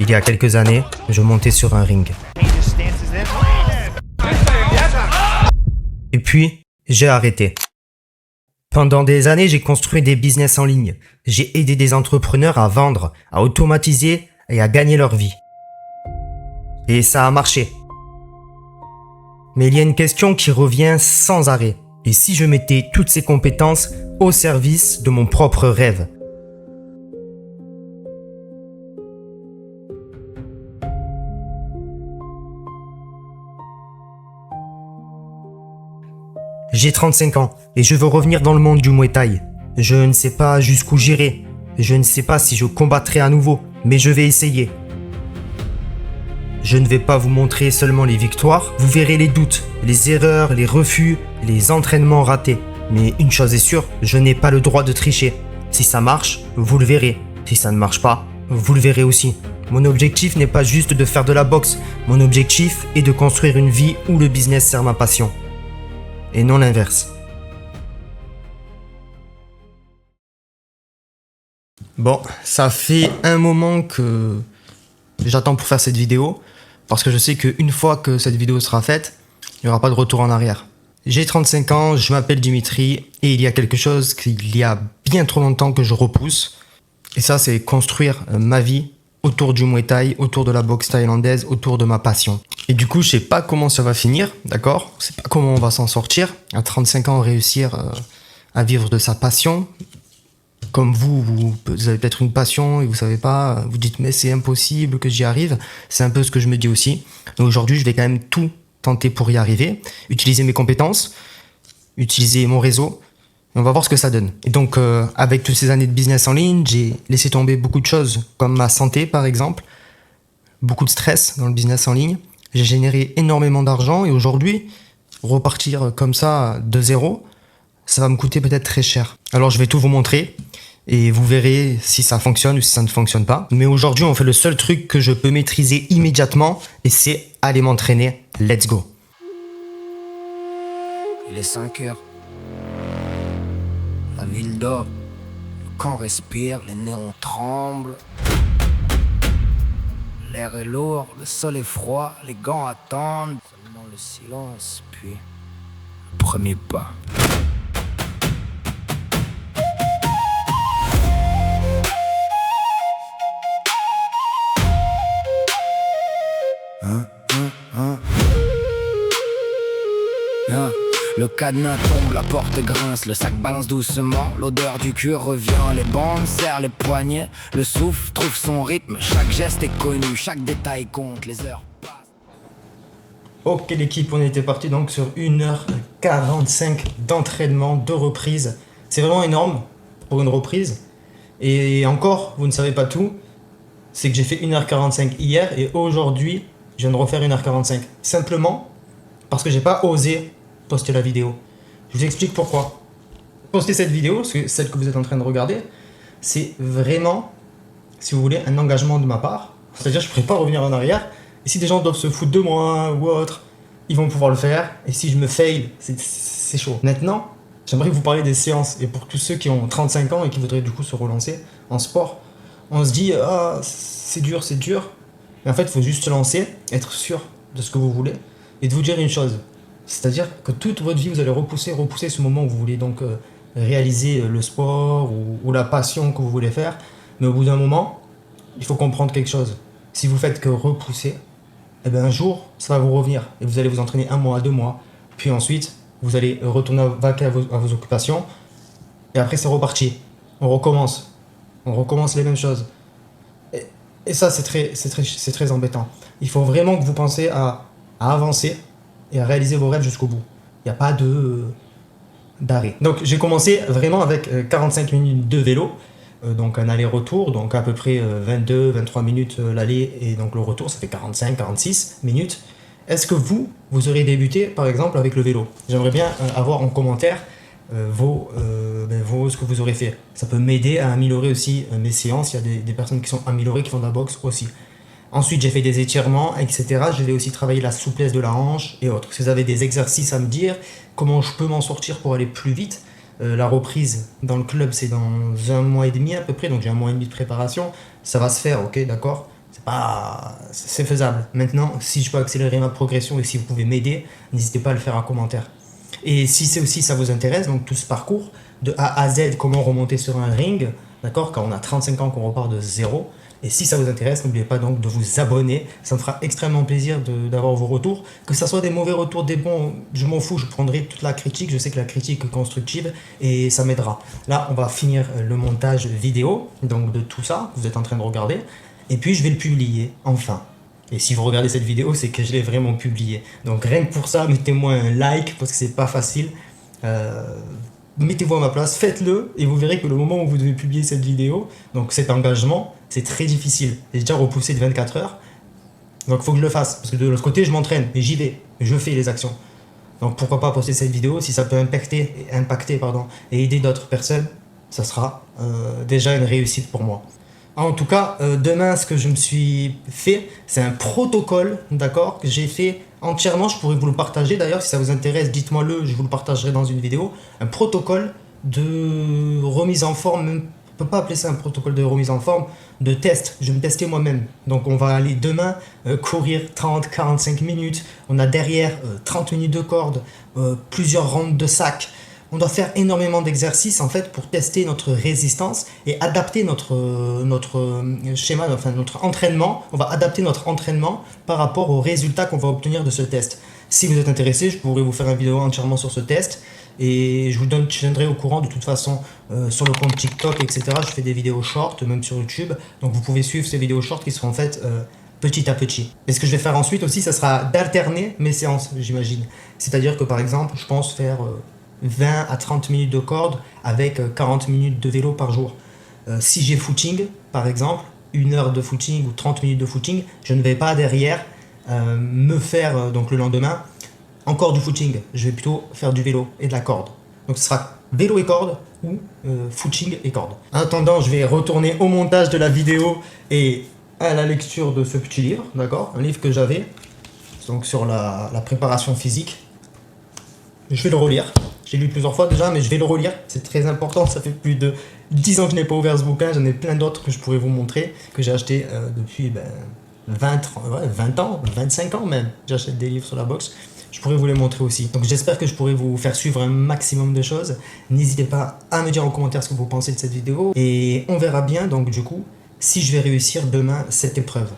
Il y a quelques années, je montais sur un ring. Et puis, j'ai arrêté. Pendant des années, j'ai construit des business en ligne. J'ai aidé des entrepreneurs à vendre, à automatiser et à gagner leur vie. Et ça a marché. Mais il y a une question qui revient sans arrêt. Et si je mettais toutes ces compétences au service de mon propre rêve ? J'ai 35 ans et je veux revenir dans le monde du Muay Thai. Je ne sais pas jusqu'où j'irai. Je ne sais pas si je combattrai à nouveau, mais je vais essayer. Je ne vais pas vous montrer seulement les victoires, vous verrez les doutes, les erreurs, les refus, les entraînements ratés. Mais une chose est sûre, je n'ai pas le droit de tricher. Si ça marche, vous le verrez. Si ça ne marche pas, vous le verrez aussi. Mon objectif n'est pas juste de faire de la boxe. Mon objectif est de construire une vie où le business sert ma passion. Et non l'inverse. Bon, ça fait un moment que j'attends pour faire cette vidéo, parce que je sais qu'une fois que cette vidéo sera faite, il n'y aura pas de retour en arrière. J'ai 35 ans, je m'appelle Dimitri, et il y a quelque chose qu'il y a bien trop longtemps que je repousse, et ça c'est construire ma vie autour du Muay Thai, autour de la boxe thaïlandaise, autour de ma passion. Et du coup, je sais pas comment ça va finir, d'accord ? Je sais pas comment on va s'en sortir. À 35 ans, réussir à vivre de sa passion. Comme vous avez peut-être une passion et vous savez pas, vous dites mais c'est impossible que j'y arrive. C'est un peu ce que je me dis aussi. Donc aujourd'hui, je vais quand même tout tenter pour y arriver. Utiliser mes compétences, utiliser mon réseau. Et on va voir ce que ça donne. Et donc, avec toutes ces années de business en ligne, j'ai laissé tomber beaucoup de choses, comme ma santé par exemple. Beaucoup de stress dans le business en ligne. J'ai généré énormément d'argent et aujourd'hui, repartir comme ça de zéro, ça va me coûter peut-être très cher. Alors je vais tout vous montrer et vous verrez si ça fonctionne ou si ça ne fonctionne pas. Mais aujourd'hui, on fait le seul truc que je peux maîtriser immédiatement et c'est aller m'entraîner. Let's go. Il est 5 heures. La ville dort. Le camp respire, les néons tremblent. L'air est lourd, le sol est froid, les gants attendent. Seulement le silence, puis le premier pas. Le cadenas tombe, la porte grince, le sac balance doucement. L'odeur du cuir revient, les bandes serrent les poignets. Le souffle trouve son rythme, chaque geste est connu, chaque détail compte, les heures passent. Ok l'équipe, on était parti donc sur 1h45 d'entraînement, de reprise. C'est vraiment énorme pour une reprise. Et encore, vous ne savez pas tout, c'est que j'ai fait 1h45 hier et aujourd'hui, je viens de refaire 1h45. Simplement parce que j'ai pas osé poster la vidéo. Je vous explique pourquoi. Poster cette vidéo, celle que vous êtes en train de regarder, c'est vraiment, si vous voulez, un engagement de ma part. C'est-à-dire je ne pourrais pas revenir en arrière. Et si des gens doivent se foutre de moi ou autre, ils vont pouvoir le faire. Et si je me fail, c'est chaud. Maintenant, j'aimerais vous parler des séances. Et pour tous ceux qui ont 35 ans et qui voudraient du coup se relancer en sport, on se dit, ah, c'est dur, c'est dur. Mais en fait, il faut juste se lancer, être sûr de ce que vous voulez et de vous dire une chose. C'est-à-dire que toute votre vie, vous allez repousser ce moment où vous voulez donc réaliser le sport ou la passion que vous voulez faire. Mais au bout d'un moment, il faut comprendre quelque chose. Si vous faites que repousser, eh bien un jour, ça va vous revenir. Et vous allez vous entraîner 1 mois, 2 mois. Puis ensuite, vous allez retourner vaquer à vos occupations. Et après, c'est reparti. On recommence. On recommence les mêmes choses. Et ça, c'est très embêtant. Il faut vraiment que vous pensiez à avancer et à réaliser vos rêves jusqu'au bout. Il n'y a pas d'arrêt. Donc j'ai commencé vraiment avec 45 minutes de vélo, donc un aller-retour, donc à peu près 22-23 minutes l'aller et donc le retour, ça fait 45-46 minutes. Est-ce que vous aurez débuté par exemple avec le vélo ? J'aimerais bien avoir en commentaire ce que vous aurez fait. Ça peut m'aider à améliorer aussi mes séances. Il y a des personnes qui sont améliorées, qui font de la boxe aussi. Ensuite, j'ai fait des étirements, etc. Je vais aussi travailler la souplesse de la hanche et autres. Si vous avez des exercices à me dire, comment je peux m'en sortir pour aller plus vite. La reprise dans le club, c'est dans 1 mois et demi à peu près, donc j'ai 1 mois et demi de préparation. Ça va se faire, ok, d'accord ? C'est faisable. Maintenant, si je peux accélérer ma progression et si vous pouvez m'aider, n'hésitez pas à le faire en commentaire. Et si c'est aussi ça vous intéresse, donc tout ce parcours de A à Z, comment remonter sur un ring, d'accord, quand on a 35 ans qu'on repart de zéro. Et si ça vous intéresse, n'oubliez pas donc de vous abonner, ça me fera extrêmement plaisir d'avoir vos retours, que ce soit des mauvais retours, des bons, je m'en fous, je prendrai toute la critique, je sais que la critique est constructive et ça m'aidera. Là, on va finir le montage vidéo, donc de tout ça, que vous êtes en train de regarder, et puis je vais le publier, enfin. Et si vous regardez cette vidéo, c'est que je l'ai vraiment publié. Donc rien que pour ça, mettez-moi un like, parce que c'est pas facile. Mettez-vous à ma place, faites-le, et vous verrez que le moment où vous devez publier cette vidéo, donc cet engagement, c'est très difficile. J'ai déjà repoussé de 24 heures, donc il faut que je le fasse. Parce que de l'autre côté, je m'entraîne, et j'y vais, je fais les actions. Donc pourquoi pas poster cette vidéo, si ça peut impacter et aider d'autres personnes, ça sera déjà une réussite pour moi. En tout cas, demain, ce que je me suis fait, c'est un protocole, d'accord, que j'ai fait entièrement. Je pourrais vous le partager d'ailleurs, si ça vous intéresse, dites-moi-le, je vous le partagerai dans une vidéo. Un protocole de remise en forme, on ne peut pas appeler ça un protocole de remise en forme, de test. Je vais me tester moi-même. Donc on va aller demain courir 30-45 minutes. On a derrière 30 minutes de corde, plusieurs rounds de sac. On doit faire énormément d'exercices en fait pour tester notre résistance et adapter notre schéma, enfin notre entraînement. On va adapter notre entraînement par rapport aux résultats qu'on va obtenir de ce test. Si vous êtes intéressé, je pourrais vous faire une vidéo entièrement sur ce test et je tiendrai au courant de toute façon sur le compte TikTok, etc. Je fais des vidéos short, même sur YouTube. Donc vous pouvez suivre ces vidéos short qui seront faites petit à petit. Et ce que je vais faire ensuite aussi, ça sera d'alterner mes séances, j'imagine. C'est-à-dire que par exemple, je pense faire 20 à 30 minutes de corde avec 40 minutes de vélo par jour. Si j'ai footing, par exemple, 1 heure de footing ou 30 minutes de footing, je ne vais pas derrière me faire, donc le lendemain, encore du footing. Je vais plutôt faire du vélo et de la corde. Donc ce sera vélo et corde ou footing et corde. En attendant, je vais retourner au montage de la vidéo et à la lecture de ce petit livre, d'accord, un livre que j'avais, donc sur la préparation physique. Je vais le relire. J'ai lu plusieurs fois déjà, mais je vais le relire. C'est très important. Ça fait plus de 10 ans que je n'ai pas ouvert ce bouquin. J'en ai plein d'autres que je pourrais vous montrer, que j'ai acheté depuis 20 ans, 25 ans même. J'achète des livres sur la boxe. Je pourrais vous les montrer aussi. Donc j'espère que je pourrai vous faire suivre un maximum de choses. N'hésitez pas à me dire en commentaire ce que vous pensez de cette vidéo. Et on verra bien, donc du coup, si je vais réussir demain cette épreuve.